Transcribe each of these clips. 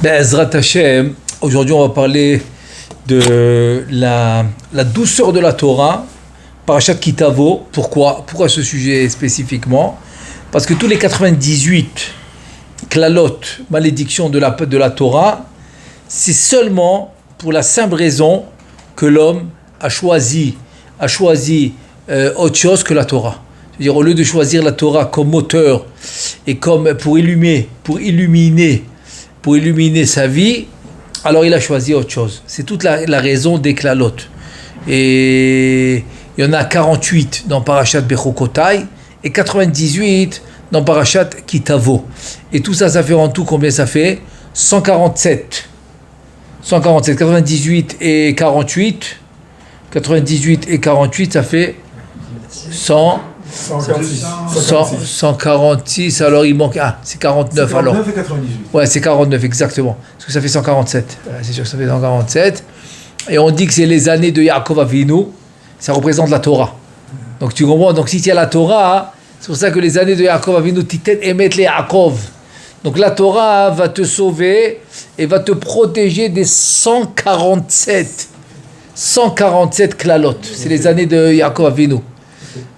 Ezrat Hashem, aujourd'hui on va parler de la douceur de la Torah, Parashat Ki Tavo. Pourquoi ce sujet spécifiquement? Parce que tous les 98 klalot, malédictions de la Torah, c'est seulement pour la simple raison que l'homme a choisi autre chose que la Torah. C'est-à-dire, au lieu de choisir la Torah comme moteur et comme pour illuminer sa vie, alors il a choisi autre chose. C'est toute la raison des klalot. Et il y en a 48 dans Parashat Bechokotai et 98 dans Parashat Ki Tavo. Et tout ça fait en tout combien ça fait? 147. 98 et 48. 98 et 48, ça fait 146, alors il manque. Ah, c'est 49 c'est 49 alors. 49 et 98. Ouais, c'est 49 exactement. Parce que ça fait 147. C'est sûr que ça fait 147. Et on dit que c'est les années de Yaakov Avinu. Ça représente la Torah. Donc tu comprends? Donc si tu as la Torah, c'est pour ça que les années de Yaakov Avinu, Titet Emet le Yaakov. Donc la Torah va te sauver et va te protéger des 147 klalot. C'est les années de Yaakov Avinu.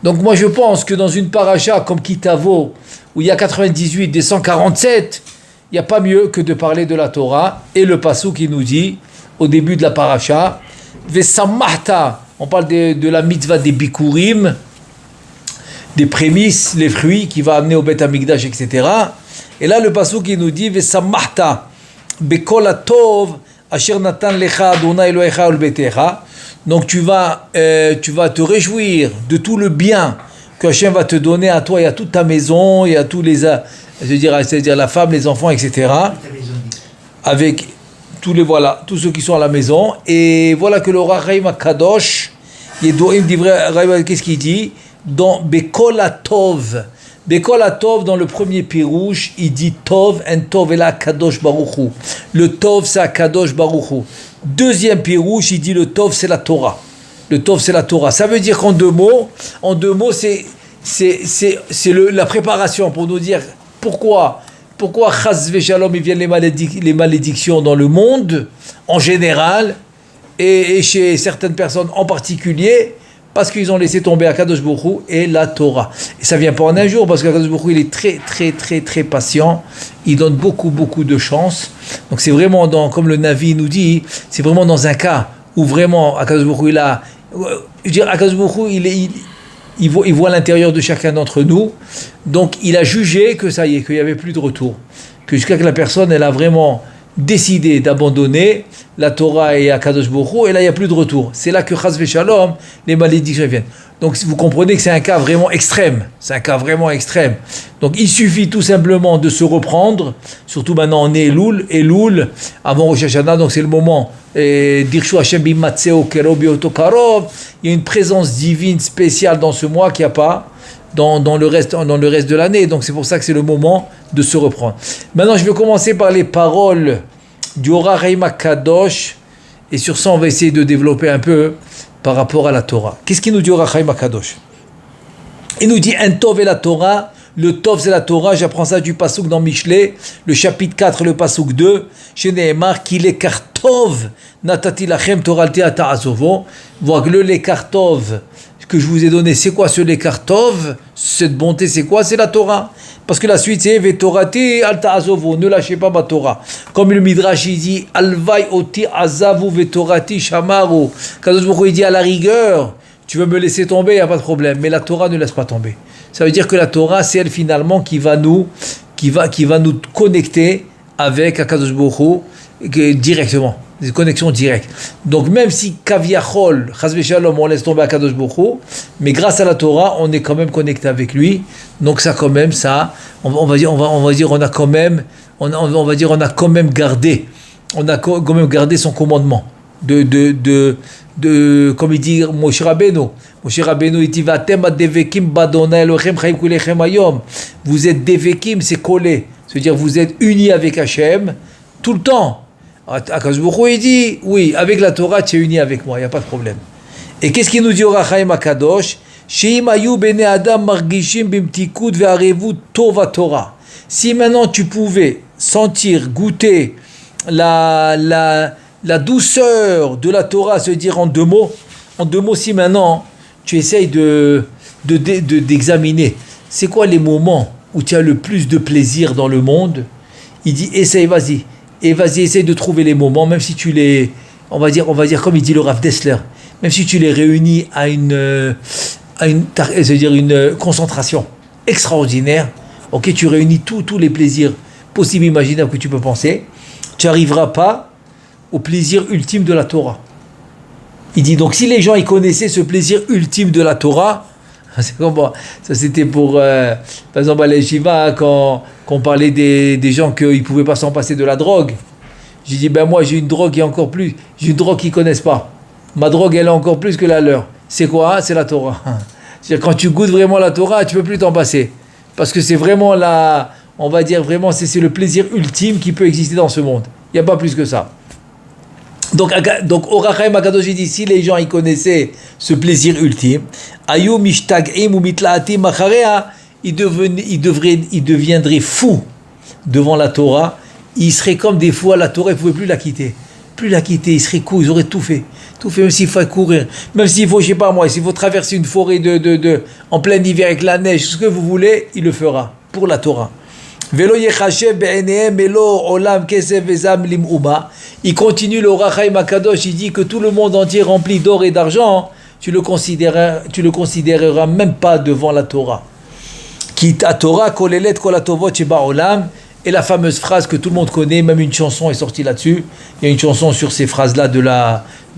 Donc moi je pense que dans une paracha comme Ki Tavo, où il y a 98 des 147, il n'y a pas mieux que de parler de la Torah. Et le passouk qui nous dit, au début de la paracha, Vesamahta, on parle de la mitzvah des bikurim, des prémices, les fruits qui va amener au Beth Amikdash, etc. Et là le passouk qui nous dit, Vesamahta, bekol atov, asher natan lecha Adonai Elohecha ul betecha. Donc tu vas te réjouir de tout le bien que Hachem va te donner à toi et à toute ta maison et à tous les, c'est-à-dire la femme, les enfants, etc. Avec tous ceux qui sont à la maison. Et voilà que le Rachaim HaKadosh, qu'est-ce qu'il dit? Dans Bekol HaTov. Bekol HaTov, dans le premier pirouche, il dit Tov, en Tov, et là, Kadosh Baruch Hu. Le Tov, c'est Kadosh Baruch Hu. Deuxième pirouche, il dit le Tov, c'est la Torah. Le Tov, c'est la Torah. Ça veut dire qu'en deux mots, c'est la préparation pour nous dire pourquoi Chas Veshalom, il viennent les malédictions dans le monde, en général, et chez certaines personnes en particulier, parce qu'ils ont laissé tomber Akadosh Baruch Hu et la Torah. Et ça vient pas en un jour, parce qu'Akadosh Baruch Hu, il est très, très, très, très patient. Il donne beaucoup, beaucoup de chance. Donc c'est vraiment, comme le Navi nous dit, c'est vraiment dans un cas où vraiment Akadosh Baruch Hu, Akadosh Baruch Hu, il voit l'intérieur de chacun d'entre nous. Donc il a jugé que ça y est, qu'il n'y avait plus de retour. Que jusqu'à que la personne, elle a vraiment décidé d'abandonner la Torah et Akadosh Baruch Hu, et là il n'y a plus de retour. C'est là que Chas Veshalom, les malédictions viennent. Donc vous comprenez que c'est un cas vraiment extrême. C'est un cas vraiment extrême. Donc il suffit tout simplement de se reprendre, surtout maintenant on est Elul, avant Rosh Hashanah, donc c'est le moment. Dirshu Hashem bimatzeo kero bioto karov. Il y a une présence divine spéciale dans ce mois qu'il n'y a pas dans le reste de l'année. Donc c'est pour ça que c'est le moment de se reprendre. Maintenant je vais commencer par les paroles du Or HaChaim HaKadosh, et sur ça on va essayer de développer un peu par rapport à la Torah. Qu'est-ce qu'il nous dit Or HaChaim HaKadosh? Il nous dit un Tov et la Torah. Le Tov c'est la Torah. J'apprends ça du passouk dans Mishlei, le chapitre 4, le passouk 2. Chez Nehemar, qu'il est Kartov natati lachem Torah ta'azovo. Voir que le Lekartov que je vous ai donné, c'est quoi ce Lekartov? Cette bonté, c'est quoi? C'est la Torah. Parce que la suite, c'est Vetorati al ta'azovo, ne lâchez pas ma Torah. Comme le Midrash, il dit Alvai oti azavu vetorati shamaru. Kadosh Baruch Hu, il dit à la rigueur, tu veux me laisser tomber, il n'y a pas de problème. Mais la Torah ne laisse pas tomber. Ça veut dire que la Torah, c'est elle finalement qui va nous connecter avec Akadosh Baruch Hu directement. Des connexions directes. Donc même si Kaviachol, Chas Veshalom, on laisse tomber Akadosh Baruch Hu, mais grâce à la Torah, on est quand même connecté avec lui. Donc ça quand même, on va dire, on a quand même gardé son commandement. Comme il dit Moshe Rabbeinu, il dit Vatem adevekim badona Elohim chaim kulechem hayom. Vous êtes devekim, c'est collé. C'est-à-dire vous êtes unis avec Hachem tout le temps. Akadosh Baruch Hu, il dit oui, avec la Torah tu es uni avec moi, il n'y a pas de problème. Et qu'est-ce qu'il nous dit Or HaChaim HaKadosh? Sheim ayu bnei adam margishim bimtikut ve'arevut tov haTorah. Si maintenant tu pouvais sentir, goûter la douceur de la Torah se dire en deux mots, si maintenant tu essayes d'examiner, c'est quoi les moments où tu as le plus de plaisir dans le monde, il dit essaye, vas-y, essaye de trouver les moments, même si tu les, on va dire comme il dit le Rav Dessler, même si tu les réunis à une concentration extraordinaire, ok, tu réunis tous les plaisirs possibles, imaginables que tu peux penser, tu n'arriveras pas au plaisir ultime de la Torah. Il dit donc si les gens ils connaissaient ce plaisir ultime de la Torah, c'est comme ça c'était pour par exemple à l'Yeshiva quand on parlait des gens qu'ils ne pouvaient pas s'en passer de la drogue. J'ai dit ben moi j'ai une drogue qu'ils connaissent pas. Ma drogue elle est encore plus que la leur. C'est quoi? C'est la Torah. C'est-à-dire quand tu goûtes vraiment la Torah, tu peux plus t'en passer. Parce que c'est vraiment on va dire vraiment c'est le plaisir ultime qui peut exister dans ce monde. Il n'y a pas plus que ça. Donc Or HaChaim HaKadosh dit si les gens ils connaissaient ce plaisir ultime, Ayu mishtag'im ou mitla'atim acharea, ils deviendraient fous devant la Torah. Ils seraient comme des fois la Torah, ils ne pouvaient plus la quitter. Ils seraient cool, ils auraient tout fait, même s'il faut courir, même s'il faut, je sais pas moi, s'il faut traverser une forêt en plein hiver avec la neige, ce que vous voulez, il le fera pour la Torah. Il continue le Or HaChaim HaKadosh, il dit que tout le monde entier rempli d'or et d'argent, tu le considéreras même pas devant la Torah. Ki ta Torah kolelet kol hatovot sheba'olam. Et la fameuse phrase que tout le monde connaît, même une chanson est sortie là-dessus. Il y a une chanson sur ces phrases-là de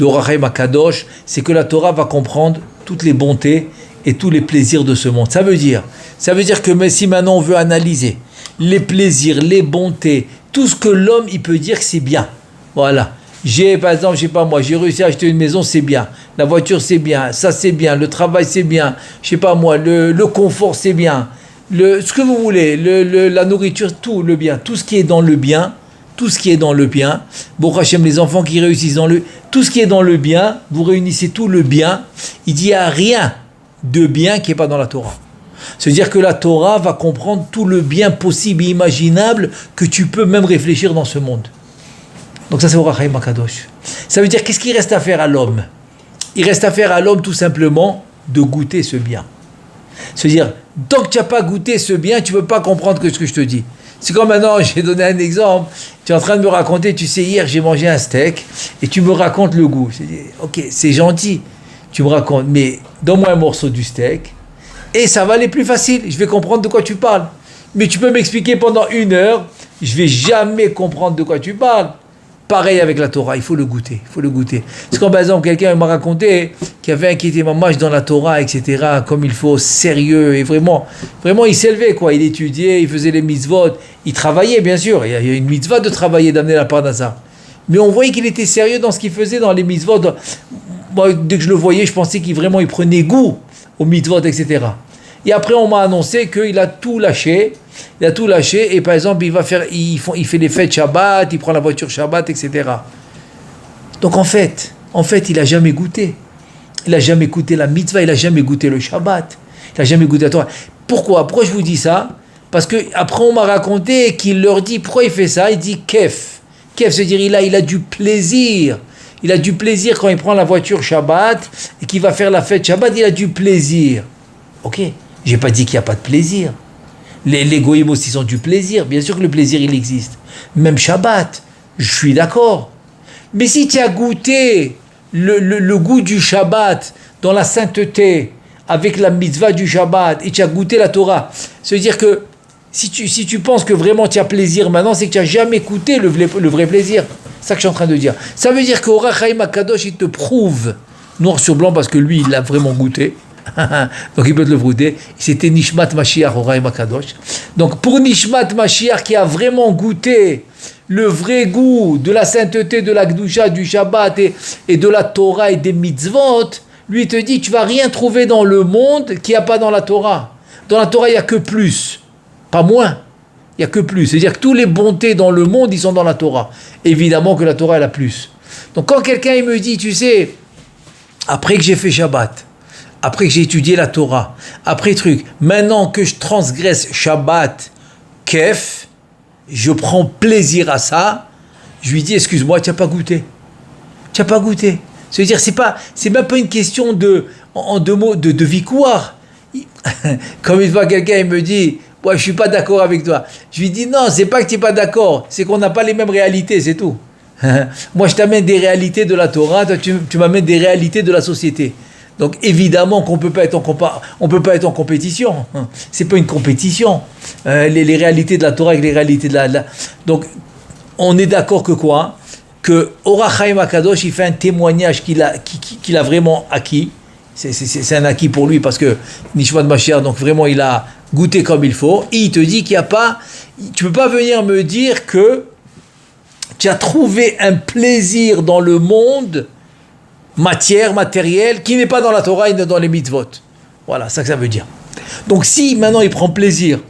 Or HaChaim HaKadosh. C'est que la Torah va comprendre toutes les bontés et tous les plaisirs de ce monde. Ça veut dire que si maintenant on veut analyser les plaisirs, les bontés, tout ce que l'homme il peut dire que c'est bien. Voilà. Par exemple, je sais pas moi, j'ai réussi à acheter une maison, c'est bien. La voiture, c'est bien. Ça, c'est bien. Le travail, c'est bien. Je sais pas moi, le confort, c'est bien. Ce que vous voulez, la nourriture, tout le bien, tout ce qui est dans le bien, Baruch Hashem, les enfants qui réussissent tout ce qui est dans le bien, vous réunissez tout le bien, il dit il n'y a rien de bien qui n'est pas dans la Torah. C'est-à-dire que la Torah va comprendre tout le bien possible et imaginable que tu peux même réfléchir dans ce monde. Donc ça c'est Or HaChaim HaKadosh. Ça veut dire qu'est-ce qu'il reste à faire à l'homme? Il reste à faire à l'homme tout simplement de goûter ce bien. C'est-à-dire, tant que tu n'as pas goûté ce bien, tu ne peux pas comprendre ce que je te dis. C'est comme maintenant, j'ai donné un exemple, tu es en train de me raconter, tu sais, hier j'ai mangé un steak, et tu me racontes le goût. Je dis, ok, c'est gentil, tu me racontes, mais donne-moi un morceau du steak, et ça va aller plus facile, je vais comprendre de quoi tu parles. Mais tu peux m'expliquer pendant 1 heure, je ne vais jamais comprendre de quoi tu parles. Pareil avec la Torah, il faut le goûter. C'est comme par exemple quelqu'un m'a raconté qu'il avait inquiété Mamash dans la Torah, etc., comme il faut, sérieux, et vraiment il s'élevait, quoi. Il étudiait, il faisait les mitzvot, il travaillait, bien sûr, il y a une mitzvah de travailler, d'amener la parnassa. Mais on voyait qu'il était sérieux dans ce qu'il faisait dans les mitzvot. Moi, dès que je le voyais, je pensais qu'il prenait goût aux mitzvot, etc. Et après, on m'a annoncé qu'il a tout lâché. Et par exemple, il fait les fêtes Shabbat, il prend la voiture Shabbat, etc. Donc en fait, il n'a jamais goûté. Il n'a jamais goûté la mitzvah, il n'a jamais goûté le Shabbat, il n'a jamais goûté la Torah. Pourquoi je vous dis ça? Parce que après on m'a raconté qu'il leur dit pourquoi il fait ça. Il dit kef. Kef, c'est-à-dire il a du plaisir. Il a du plaisir quand il prend la voiture Shabbat et qu'il va faire la fête Shabbat, il a du plaisir. Ok, j'ai pas dit qu'il n'y a pas de plaisir. Les goïms aussi ont du plaisir. Bien sûr que le plaisir, il existe. Même Shabbat, je suis d'accord. Mais si tu as goûté le goût du Shabbat dans la sainteté, avec la mitzvah du Shabbat, et tu as goûté la Torah, ça veut dire que si tu penses que vraiment tu as plaisir maintenant, c'est que tu n'as jamais goûté le vrai plaisir. C'est ça que je suis en train de dire. Ça veut dire que Or HaChaim HaKadosh, il te prouve, noir sur blanc, parce que lui, il l'a vraiment goûté. Donc il peut te le prouver. C'était Nishmat Mashiach Or HaChaim HaKadosh. Donc pour Nishmat Mashiach qui a vraiment goûté le vrai goût de la sainteté, de la Gdusha, du Shabbat et de la Torah et des mitzvot, lui il te dit tu vas rien trouver dans le monde qu'il n'y a pas dans la Torah. Dans la Torah il n'y a que plus, pas moins. Il n'y a que plus. C'est-à-dire que toutes les bontés dans le monde ils sont dans la Torah. Évidemment que la Torah elle a plus. Donc quand quelqu'un il me dit tu sais, après que j'ai fait Shabbat, après que j'ai étudié la Torah, après maintenant que je transgresse Shabbat, Kef, je prends plaisir à ça, Je lui dis, excuse-moi, tu n'as pas goûté. Tu n'as pas goûté. C'est-à-dire, c'est même pas une question en deux mots, de victoire. Comme une fois quelqu'un il me dit, ouais, je suis pas d'accord avec toi. Je lui dis, non, c'est pas que tu n'es pas d'accord, c'est qu'on n'a pas les mêmes réalités, c'est tout. Moi, je t'amène des réalités de la Torah, toi, tu m'amènes des réalités de la société. Donc, évidemment qu'on peut pas être on peut pas être en compétition. C'est pas une compétition. Les réalités de la Torah avec les réalités de la... Donc, on est d'accord que quoi? Que Orach Chaim HaKadosh, il fait un témoignage qu'il a vraiment acquis. C'est un acquis pour lui parce que Nishmat Mashiach, donc vraiment, il a goûté comme il faut. Et il te dit qu'il n'y a pas... Tu peux pas venir me dire que tu as trouvé un plaisir dans le monde matériel, qui n'est pas dans la Torah et dans les mitzvot. Voilà, c'est ça que ça veut dire. Donc si maintenant il prend plaisir,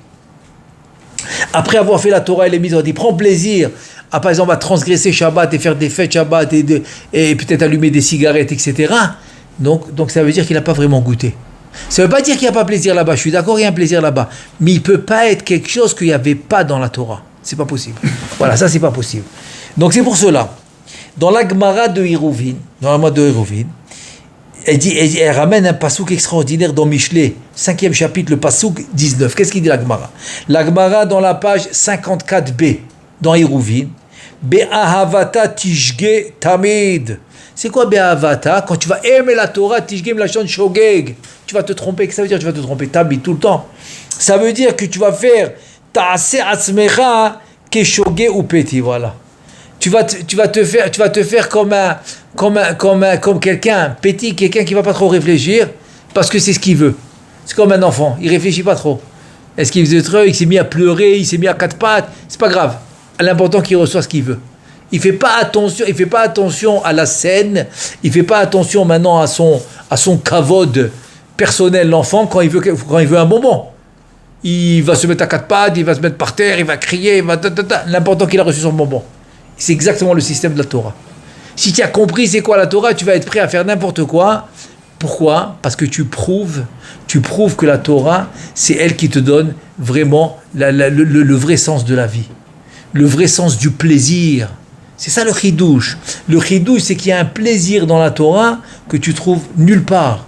après avoir fait la Torah et les mitzvot, il prend plaisir à, par exemple, à transgresser Shabbat et faire des fêtes Shabbat et peut-être allumer des cigarettes, etc. Donc ça veut dire qu'il n'a pas vraiment goûté. Ça ne veut pas dire qu'il n'y a pas plaisir là-bas, je suis d'accord, il y a un plaisir là-bas, mais il ne peut pas être quelque chose qu'il n'y avait pas dans la Torah. C'est pas possible. Voilà, ça c'est pas possible. Donc c'est pour cela. Dans la Gemara de Hérouvin, elle ramène un pasouk extraordinaire dans Michelet, 5e chapitre, le pasouk 19. Qu'est-ce qu'il dit la Gemara? La Gemara dans la page 54b, dans Hérouvin, Be'ahavata tishge tamid. C'est quoi Be'ahavata? Quand tu vas aimer la Torah, tishge mlachon shogeg. Tu vas te tromper. Qu'est-ce que ça veut dire? Tu vas te tromper tamid tout le temps. Ça veut dire que tu vas faire ta'ase atzmecha keshogeg ou peti, voilà. Tu vas te faire comme quelqu'un petit, quelqu'un qui va pas trop réfléchir parce que c'est ce qu'il veut. C'est comme un enfant, il réfléchit pas trop. Est-ce qu'il faisait trop? Il s'est mis à pleurer, il s'est mis à quatre pattes, c'est pas grave. L'important qu'il reçoit ce qu'il veut. Il fait pas attention à la scène, il fait pas attention maintenant à son kavod personnel, l'enfant, quand il veut un bonbon. Il va se mettre à quatre pattes, il va se mettre par terre, il va crier, l'important qu'il a reçu son bonbon. C'est exactement le système de la Torah. Si tu as compris c'est quoi la Torah, tu vas être prêt à faire n'importe quoi. Pourquoi? Parce que tu prouves que la Torah, c'est elle qui te donne vraiment le vrai sens de la vie. Le vrai sens du plaisir. C'est ça le chidouche. Le chidouche, c'est qu'il y a un plaisir dans la Torah que tu trouves nulle part.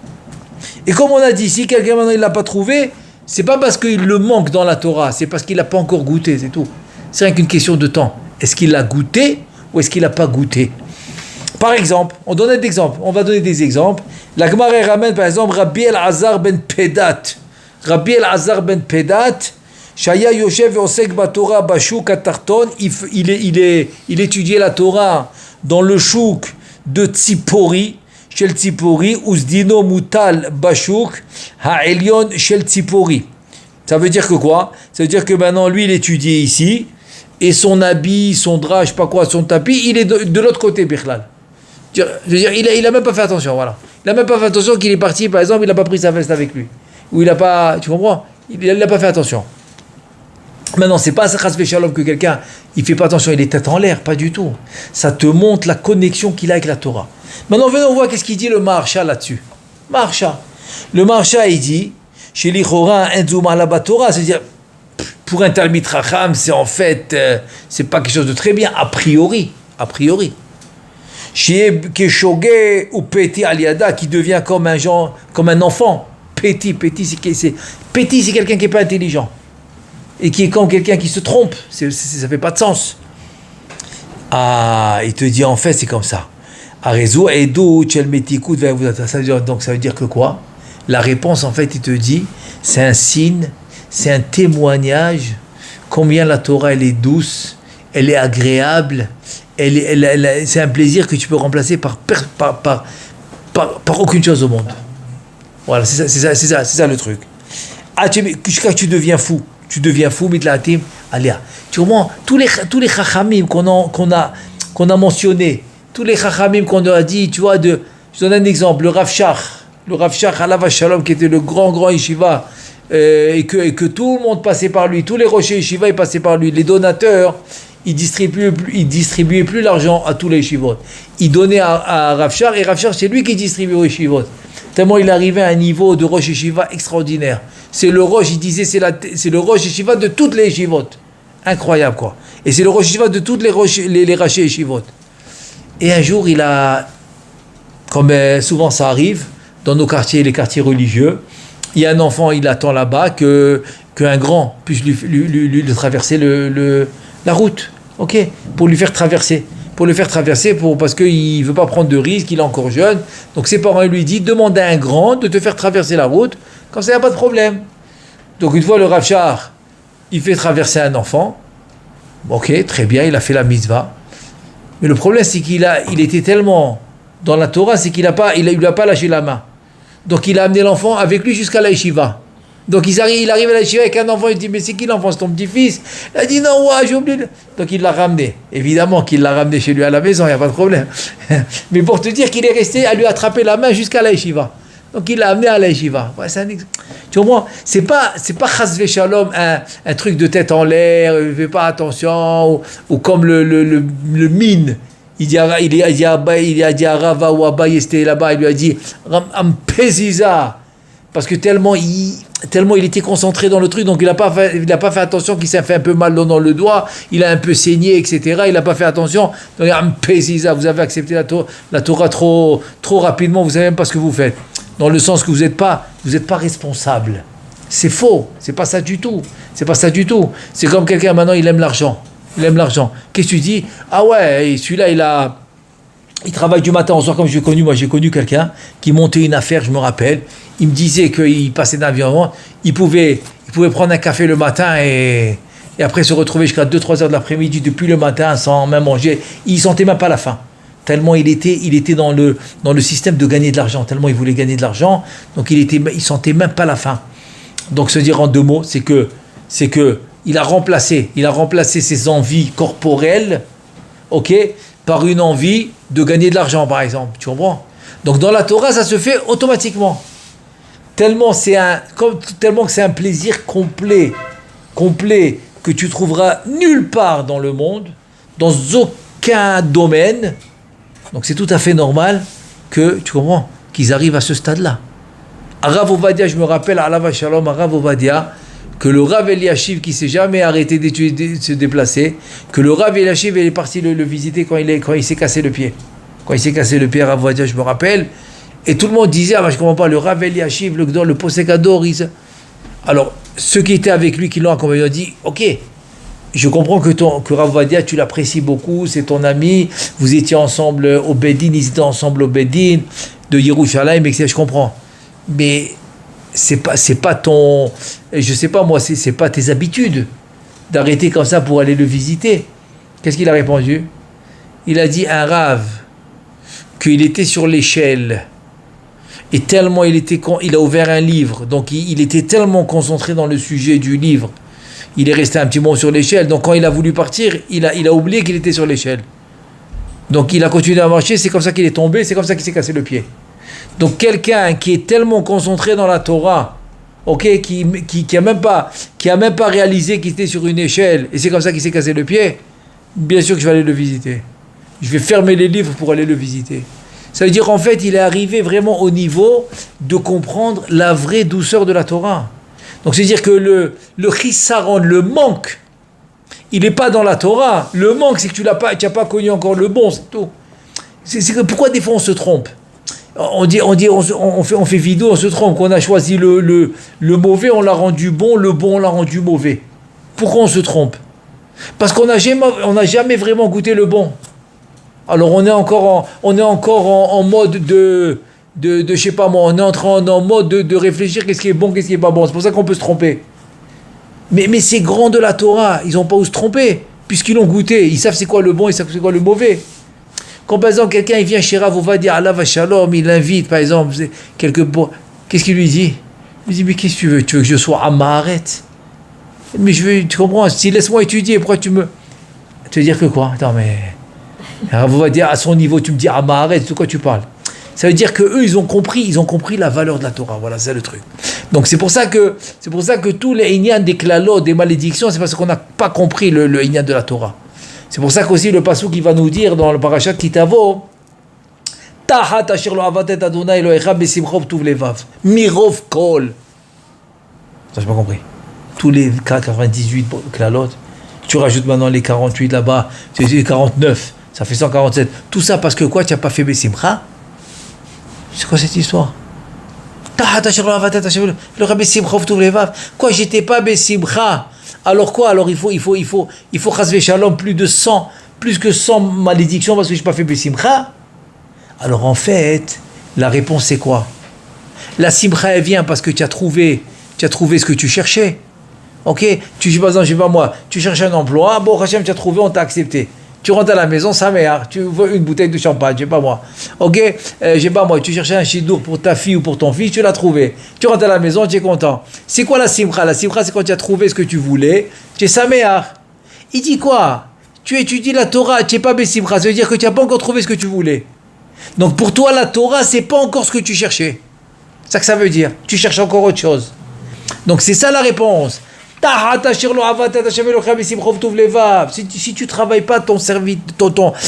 Et comme on a dit, si quelqu'un maintenant il l'a pas trouvé, c'est pas parce qu'il le manque dans la Torah, c'est parce qu'il l'a pas encore goûté, c'est tout. C'est rien qu'une question de temps. Est-ce qu'il l'a goûté ou est-ce qu'il n'a pas goûté? Par exemple, on va donner des exemples. La Gemara ramène par exemple Rabbi El-Azar ben Pedat. Rabbi El-Azar ben Pedat, Shaya Yoshev Osek Batora Bashuk Atarton, il étudiait la Torah dans le chouk de Tzipori, Shel Tzipori, Uzdino Mutal Bashuk, Ha'elion Shel Tzipori. Ça veut dire que quoi? Ça veut dire que maintenant lui il étudiait ici. Et son habit, son drap, je sais pas quoi, son tapis, il est de l'autre côté, Bichlal. Je veux dire, il a même pas fait attention, voilà. Il a même pas fait attention qu'il est parti, par exemple, il n'a pas pris sa veste avec lui. Ou il n'a pas, tu comprends? Il n'a pas fait attention. Maintenant, c'est pas Chas V'Shalom que quelqu'un, il fait pas attention, il est tête en l'air, pas du tout. Ça te montre la connexion qu'il a avec la Torah. Maintenant, venons voir qu'est-ce qu'il dit le Maharsha là-dessus. Le Maharsha, il dit, chez l'Ichora, Enzuma la Torah, c'est-à-dire, pour un Talmid Chacham, c'est en fait, c'est pas quelque chose de très bien, a priori. Chez Keshoge ou Peti Aliada, qui devient comme un enfant. Petit, c'est quelqu'un qui n'est pas intelligent. Et qui est comme quelqu'un qui se trompe. Ça fait pas de sens. Ah, il te dit en fait, c'est comme ça. Arezo Edo Chelmetikut, donc ça veut dire que quoi? La réponse, en fait, il te dit, c'est un signe. C'est un témoignage combien la Torah elle est douce, elle est agréable, c'est un plaisir que tu peux remplacer par aucune chose au monde. Voilà, c'est ça le truc. Jusqu'à tu deviens fou, mitlatim, aléa. Tu comprends? Tous les chachamim qu'on a mentionnés, tous les chachamim qu'on a dit, tu vois, je donne un exemple, le Rav Shach Alav Shalom, qui était le grand yeshiva, et que tout le monde passait par lui, tous les rochers yeshiva ils passaient par lui, les donateurs ils distribuaient plus l'argent à tous les yeshivot, ils donnaient à Rav Shach, et Rav Shach c'est lui qui distribuait aux yeshivot, tellement il arrivait à un niveau de roche yeshiva extraordinaire. C'est le roche, il disait c'est le roche yeshiva de toutes les yeshivot, Incroyable, quoi. Et c'est le Rosh Yeshiva de toutes les Rashi Yeshivot. Et un jour, il a, comme souvent ça arrive, dans nos quartiers, les quartiers religieux, il y a un enfant, il attend là-bas qu'un grand puisse lui traverser la route, ok, pour lui faire traverser. Parce qu'il ne veut pas prendre de risques, il est encore jeune. Donc ses parents lui disent, demande à un grand de te faire traverser la route, comme ça il n'y a pas de problème. Donc une fois le Rav Shach, il fait traverser un enfant, ok, très bien, il a fait la mitzvah. Mais le problème c'est qu'il était tellement dans la Torah, c'est qu'il lui a pas lâché la main. Donc il a amené l'enfant avec lui jusqu'à la yeshiva. Donc il arrive à la yeshiva avec un enfant, il dit mais c'est qui l'enfant, c'est ton petit-fils? Il a dit non, ouais, j'ai oublié. Donc il l'a ramené. Évidemment qu'il l'a ramené chez lui à la maison, il n'y a pas de problème. Mais pour te dire qu'il est resté à lui attraper la main jusqu'à la yeshiva. Donc il l'a amené à la yeshiva. Ouais, tu comprends? C'est pas chas v'shalom, un truc de tête en l'air, fais pas attention, ou comme le mine. Il a dit à Rava ou Abba, il était là-bas, il lui a dit Ampeziza, parce que tellement il était concentré dans le truc, donc il n'a pas fait attention, qu'il s'est fait un peu mal dans le doigt, il a un peu saigné, etc. Il n'a pas fait attention. Donc Ampeziza, vous avez accepté la Torah trop rapidement, vous ne savez même pas ce que vous faites. Dans le sens que vous n'êtes pas responsable. C'est faux, c'est pas ça du tout. C'est comme quelqu'un maintenant, il aime l'argent. Qu'est-ce que tu dis? Ah ouais, celui-là, il travaille du matin au soir, comme j'ai connu quelqu'un qui montait une affaire, je me rappelle. Il me disait qu'il passait d'un environnement, il pouvait prendre un café le matin et après se retrouver jusqu'à 2-3 heures de l'après-midi depuis le matin sans même manger. Il sentait même pas la faim. Tellement il était dans le système de gagner de l'argent, tellement il voulait gagner de l'argent, donc il sentait même pas la faim. Donc se dire en deux mots, c'est que il a remplacé ses envies corporelles, ok, par une envie de gagner de l'argent, par exemple. Tu comprends? Donc dans la Torah, ça se fait automatiquement. Tellement que c'est un plaisir complet, que tu trouveras nulle part dans le monde, dans aucun domaine. Donc c'est tout à fait normal que, tu comprends, qu'ils arrivent à ce stade-là. À Rav Ovadia, je me rappelle, Alav Shalom, à Rav Ovadia, que le Rav Eliashiv qui s'est jamais arrêté de se déplacer, que le Rav Eliashiv est parti le visiter quand il s'est cassé le pied. Quand il s'est cassé le pied à Rav Ovadia, je me rappelle, et tout le monde disait, je comprends pas, le Rav Eliashiv, le Posek Ador, alors ceux qui étaient avec lui, qui l'ont accompagné, ont dit, ok, je comprends que Rav Ovadia, tu l'apprécies beaucoup, c'est ton ami, vous étiez ensemble au Bedin, ils étaient ensemble au Bedin de Yerushalayim, etc. Je comprends. Mais c'est pas ton, je sais pas moi, c'est pas tes habitudes d'arrêter comme ça pour aller le visiter. Qu'est-ce qu'il a répondu? Il a dit un Rav qu'il était sur l'échelle et tellement il a ouvert un livre, donc il était tellement concentré dans le sujet du livre. Il est resté un petit moment sur l'échelle, donc quand il a voulu partir, il a oublié qu'il était sur l'échelle. Donc il a continué à marcher, c'est comme ça qu'il est tombé, c'est comme ça qu'il s'est cassé le pied. Donc quelqu'un qui est tellement concentré dans la Torah, ok, qui a même pas réalisé qu'il était sur une échelle, et c'est comme ça qu'il s'est cassé le pied, bien sûr que je vais aller le visiter. Je vais fermer les livres pour aller le visiter. Ça veut dire en fait, il est arrivé vraiment au niveau de comprendre la vraie douceur de la Torah. Donc c'est-à-dire que le chissaron, le manque, il n'est pas dans la Torah. Le manque, c'est que tu n'as pas connu encore le bon, c'est tout. C'est que pourquoi des fois on se trompe? On fait vidéo, on se trompe, qu'on a choisi le mauvais, on l'a rendu bon, le bon, on l'a rendu mauvais. Pourquoi on se trompe? Parce qu'on n'a jamais vraiment goûté le bon. Alors on est encore en mode de je sais pas moi, on est en mode de réfléchir qu'est-ce qui est bon, qu'est-ce qui est pas bon. C'est pour ça qu'on peut se tromper. Mais ces grands de la Torah, ils n'ont pas où se tromper, puisqu'ils l'ont goûté, ils savent c'est quoi le bon, ils savent c'est quoi le mauvais. Quand par exemple quelqu'un il vient chez Rav Ovadia, Alav Shalom, il l'invite par exemple, qu'est-ce qu'il lui dit? Il lui dit mais qu'est-ce que tu veux? Tu veux que je sois à Maharet? Mais tu comprends, si laisse-moi étudier, pourquoi tu me... Tu veux dire que quoi? Attends mais... Rav Ovadia, à son niveau, tu me dis à Maharet, de quoi tu parles? Ça veut dire que eux ils ont compris la valeur de la Torah. Voilà, c'est le truc. Donc c'est pour ça que tous les inyan des klalot, des malédictions, c'est parce qu'on n'a pas compris le inyan de la Torah. C'est pour ça qu'aussi le pasuk qui va nous dire dans le parashat Kitavo, Tahat asher lo avatet Adonai Elohecha besimchov tuv levav mirov kol. Ça j'ai pas compris. Tous les 98 klalot, Tu rajoutes maintenant les 48 là-bas, les 49, ça fait 147. Tout ça parce que quoi, tu n'as pas fait Bessimcha? C'est quoi cette histoire? Quoi, j'étais pas Bessimcha? Alors quoi? Alors il faut chasver shalom plus que 100 malédictions parce que je n'ai pas fait Bessimcha? Alors en fait, la réponse c'est quoi? La simcha elle vient parce que tu as trouvé ce que tu cherchais. Ok, par exemple, je sais pas moi, tu cherches un emploi, bon Hachem, tu as trouvé, on t'a accepté. Tu rentres à la maison, ça mère, tu veux une bouteille de champagne, je sais pas moi. Ok, je sais pas moi, tu cherchais un chidour pour ta fille ou pour ton fils, tu l'as trouvé. Tu rentres à la maison, tu es content. C'est quoi la simcha? La simcha, c'est quand tu as trouvé ce que tu voulais, tu es saméar. Il dit quoi? Tu étudies la Torah, tu n'es pas bessimcha, ça veut dire que tu n'as pas encore trouvé ce que tu voulais. Donc pour toi, la Torah, c'est pas encore ce que tu cherchais. C'est ça que ça veut dire. Tu cherches encore autre chose. Donc c'est ça la réponse. Si tu travailles pas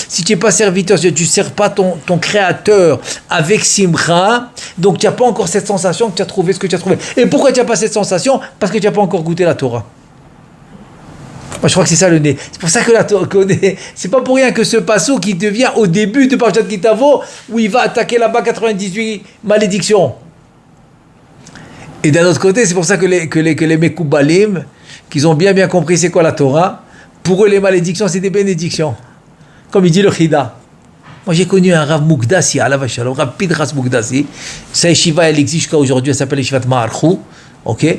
si tu n'es pas serviteur, si tu ne sers pas ton créateur avec simcha, donc tu n'as pas encore cette sensation que tu as trouvé ce que tu as trouvé. Et pourquoi tu n'as pas cette sensation? Parce que tu n'as pas encore goûté la Torah. Moi, je crois que c'est ça le nez. C'est pour ça que c'est pas pour rien que ce passo qui devient au début de Parashat Kitavo, où il va attaquer là-bas 98 malédictions. Et d'un autre côté, c'est pour ça que les Mekoubalim, qu'ils ont bien compris c'est quoi la Torah, pour eux les malédictions c'est des bénédictions. Comme il dit le Chida. Moi j'ai connu un Rav Mukdassi, Alav Shalom, Rav Pidras Mukdassi. Sa yeshiva elle existe jusqu'à aujourd'hui, elle s'appelle Yeshivat Ma'archou. Ok, lui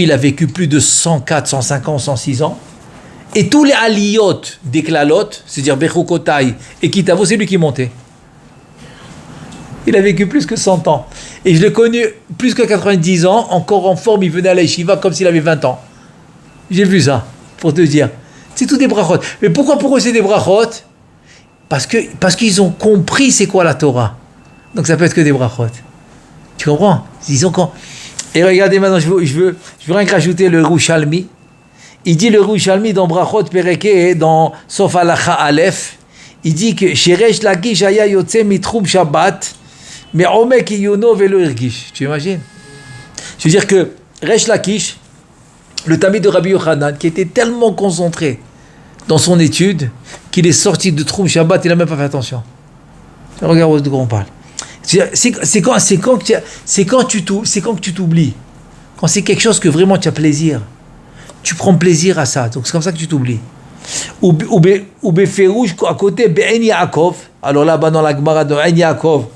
il a vécu plus de 104, 105 ans, 106 ans. Et tous les aliyot des klalot, c'est-à-dire Bechukotai et Kitavo, c'est lui qui montait. Il a vécu plus que 100 ans. Et je l'ai connu plus que 90 ans, encore en forme, il venait à la yeshiva comme s'il avait 20 ans. J'ai vu ça, pour te dire. C'est tout des brachot. Mais pourquoi pour eux c'est des brachot? Parce qu'ils ont compris c'est quoi la Torah. Donc ça peut être que des brachot. Tu comprends? Ils ont quand. Et regardez maintenant, je veux rien que rajouter le Yerushalmi. Il dit le Yerushalmi dans Brachot Pereke, dans Sof Halacha Aleph, il dit que Sheresh Lakish Haya Yotze Mitroub Shabbat, mais Omek Iyuno Velo Irgish. Tu imagines? Je veux dire que Resh Lakish, le Tamid de Rabbi Yochanan, qui était tellement concentré dans son étude qu'il est sorti de Troub Shabbat, il n'a même pas fait attention. Regarde de quoi on parle. C'est quand tu t'oublies. Quand c'est quelque chose que vraiment tu as plaisir. Tu prends plaisir à ça. Donc c'est comme ça que tu t'oublies. Ou Beferouj, à côté, Be'en Yaakov. Alors là-bas dans la Gemara, dans En Yaakov,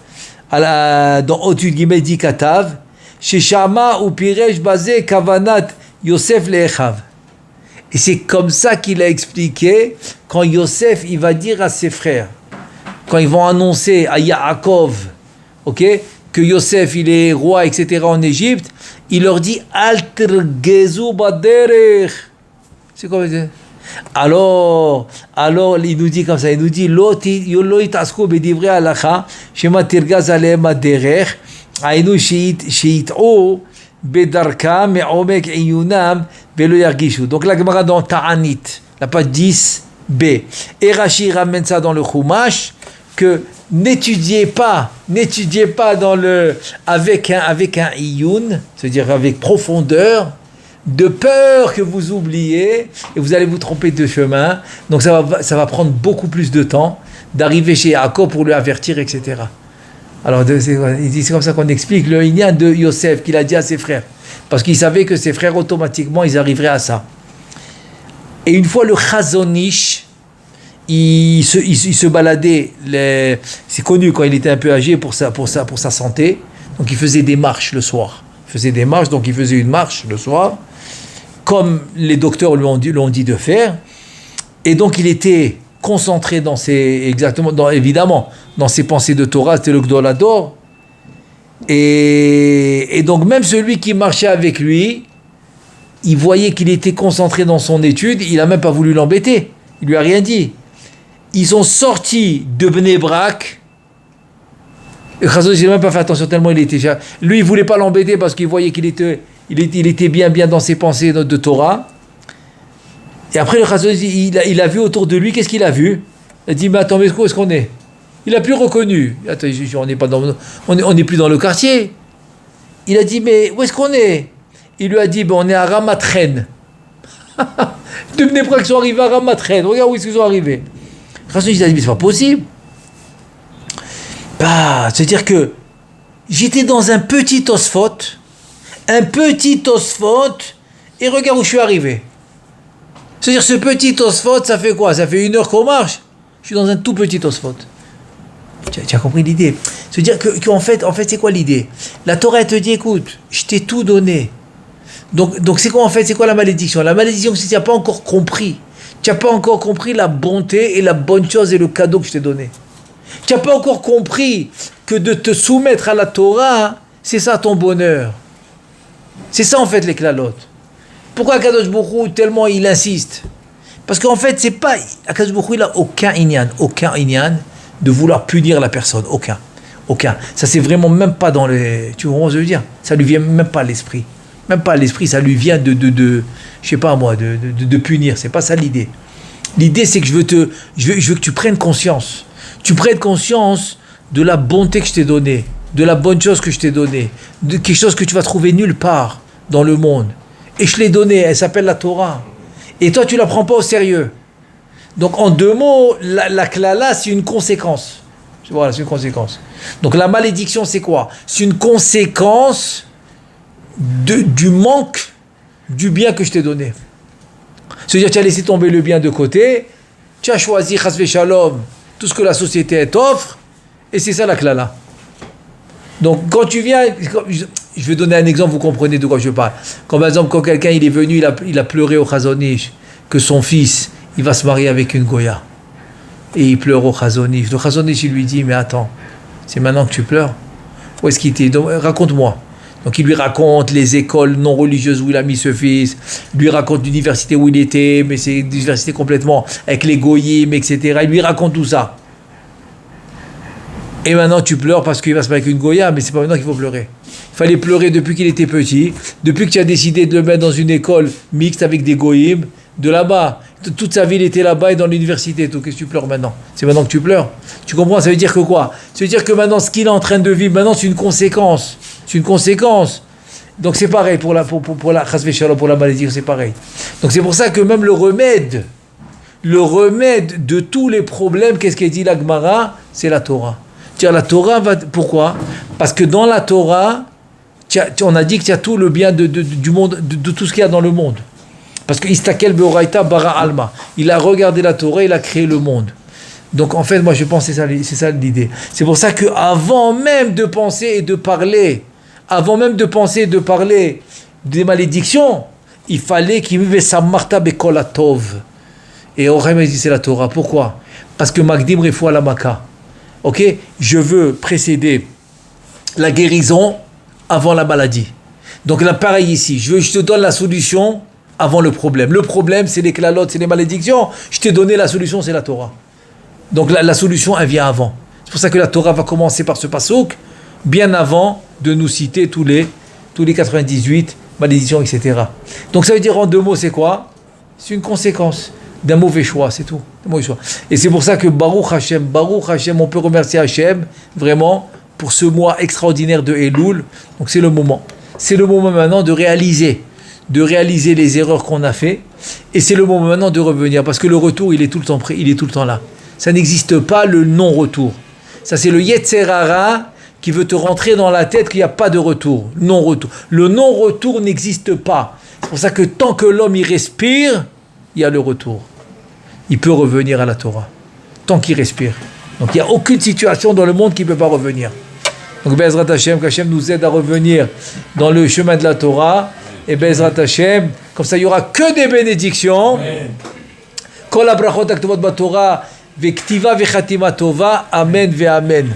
dans Otud Gimel dit Katav, Sheshama ou Piresh Bazé Kavanat Yosef Le'echav. Et c'est comme ça qu'il a expliqué quand Yosef il va dire à ses frères, quand ils vont annoncer à Yaakov, ok, que Yosef il est roi, etc. en Égypte, il leur dit Altergezu baderech. C'est quoi? Alors il nous dit comme ça, il nous dit Lo itasku bedivre halacha shema tirgaz alehem baderech ainu sheit'u bedarka me'omek iyunam velo yargishu. Donc la Gemara dans Ta'anit, la page 10b, et Rashi ramène ça dans le Chumash, que n'étudiez pas avec un iyun, c'est-à-dire avec profondeur, de peur que vous oubliez et vous allez vous tromper de chemin. Donc ça va prendre beaucoup plus de temps d'arriver chez Yaakov pour lui avertir, etc. Alors c'est comme ça qu'on explique le inyan de Yosef qu'il a dit à ses frères, parce qu'il savait que ses frères automatiquement ils arriveraient à ça. Et une fois le Chazonish, il se baladait, c'est connu quand il était un peu âgé pour sa santé, donc il faisait des marches le soir. Donc il faisait une marche le soir, comme les docteurs lui l'ont dit de faire, et donc il était concentré dans ses pensées de Torah, c'était le Gdolador, et donc même celui qui marchait avec lui, il voyait qu'il était concentré dans son étude, il n'a même pas voulu l'embêter, il lui a rien dit. Ils sont sortis de Bnei Brak. Chazon, il n'a même pas fait attention tellement il était déjà. Lui, il ne voulait pas l'embêter parce qu'il voyait qu'il était bien dans ses pensées de Torah. Et après, le Chazon, il a vu autour de lui, qu'est-ce qu'il a vu? Il a dit, mais attends, mais où est-ce qu'on est? Il n'a plus reconnu. Attends, on n'est plus dans le quartier. Il a dit, mais où est-ce qu'on est? Il lui a dit, on est à Ramatren. De Bnei-Brak qui sont arrivés à Ramat-Ren. Regarde où ils sont arrivés. Chasson, il a dit, mais c'est pas possible. Bah, c'est-à-dire que j'étais dans un petit Tosfot, et regarde où je suis arrivé. C'est-à-dire, ce petit Tosfot, ça fait quoi? Ça fait 1 heure qu'on marche. Je suis dans un tout petit Tosfot. Tu as compris l'idée? C'est-à-dire qu'en fait, c'est quoi l'idée? La Torah, elle te dit, écoute, je t'ai tout donné. Donc c'est quoi en fait? C'est quoi la malédiction? La malédiction, c'est que tu n'as pas encore compris. Tu n'as pas encore compris la bonté et la bonne chose et le cadeau que je t'ai donné. Tu n'as pas encore compris que de te soumettre à la Torah, c'est ça ton bonheur. C'est ça en fait les klalotes. Pourquoi Akadosh Baruch Hu, tellement il insiste? Parce qu'en fait, c'est pas... Akadosh Baruch Hu, il n'a aucun inyan de vouloir punir la personne. Aucun. Ça, c'est vraiment même pas dans les... Tu vois ce que je veux dire? Ça lui vient même pas à l'esprit. Même pas à l'esprit, ça lui vient je sais pas moi, de punir. C'est pas ça l'idée. L'idée, c'est que je veux que tu prennes conscience. Tu prennes conscience de la bonté que je t'ai donnée, de la bonne chose que je t'ai donnée, de quelque chose que tu vas trouver nulle part dans le monde. Et je l'ai donnée, elle s'appelle la Torah. Et toi, tu la prends pas au sérieux. Donc, en 2 mots, la klala, c'est une conséquence. Voilà, c'est une conséquence. Donc, la malédiction, c'est quoi? C'est une conséquence du manque du bien que je t'ai donné. C'est-à-dire, tu as laissé tomber le bien de côté, tu as choisi, chas v'shalom, tout ce que la société t'offre, et c'est ça la klala. Donc, quand tu viens, je vais donner un exemple, vous comprenez de quoi je parle. Quand, par exemple, quand quelqu'un il est venu, il a pleuré au Chazon Ish que son fils, il va se marier avec une Goya. Et il pleure au Chazon Ish. Le Chazon Ish, il lui dit, mais attends, c'est maintenant que tu pleures? Où est-ce qu'il était? Donc, raconte-moi. Donc il lui raconte les écoles non religieuses où il a mis ce fils, il lui raconte l'université où il était, mais c'est une université complètement avec les goyim, etc. Il lui raconte tout ça. Et maintenant tu pleures parce qu'il va se mettre avec une goya, mais c'est pas maintenant qu'il faut pleurer. Il fallait pleurer depuis qu'il était petit, depuis que tu as décidé de le mettre dans une école mixte avec des goyim, de là-bas. Toute sa vie il était là-bas et dans l'université. Qu'est-ce que tu pleures maintenant? C'est maintenant que tu pleures. Tu comprends? Ça veut dire que quoi? Ça veut dire que maintenant ce qu'il est en train de vivre, maintenant c'est une conséquence. C'est une conséquence. Donc c'est pareil pour la chas v'shalom, pour la malédiction, c'est pareil. Donc c'est pour ça que même le remède de tous les problèmes, qu'est-ce qu'elle dit la Gemara? C'est la Torah. Tiens, la Torah pourquoi? Parce que dans la Torah, on a dit qu'il y a tout le bien du monde, de tout ce qu'il y a dans le monde. Parce que Istakel Beoraita Bara Alma. Il a regardé la Torah, il a créé le monde. Donc en fait, moi je pense que c'est ça l'idée. C'est pour ça qu'avant même de penser et de parler, des malédictions, il fallait qu'il vive sa marta bekolatov. Et Orem dit c'est la Torah. Pourquoi? Parce que Magdim Refoua la Maka. Ok? Je veux précéder la guérison avant la maladie. Donc là, pareil ici. Je te donne la solution avant le problème. Le problème, c'est les klalotes, c'est les malédictions. Je t'ai donné la solution, c'est la Torah. Donc la solution, elle vient avant. C'est pour ça que la Torah va commencer par ce passouk, bien avant de nous citer tous les 98 malédictions, etc. Donc ça veut dire en 2 mots, c'est quoi? C'est une conséquence d'un mauvais choix, c'est tout. Et c'est pour ça que Baruch Hashem, on peut remercier Hashem, vraiment, pour ce mois extraordinaire de Elul. Donc c'est le moment. C'est le moment maintenant de réaliser les erreurs qu'on a fait, et c'est le moment maintenant de revenir, parce que le retour, il est tout le temps prêt, il est tout le temps là. Ça n'existe pas le non-retour. Ça, c'est le Yetzer Hara qui veut te rentrer dans la tête qu'il n'y a pas de retour. Non-retour. Le non-retour n'existe pas. C'est pour ça que tant que l'homme y respire, il y a le retour. Il peut revenir à la Torah. Tant qu'il respire. Donc il n'y a aucune situation dans le monde qui ne peut pas revenir. Donc Be'ezrat Hashem, qu'Hashem nous aide à revenir dans le chemin de la Torah. Et Be'ezrat Hashem, comme ça il n'y aura que des bénédictions. Kol habrachot haktuvot baTorah. Vektiva vechatima tova, amen ve amen.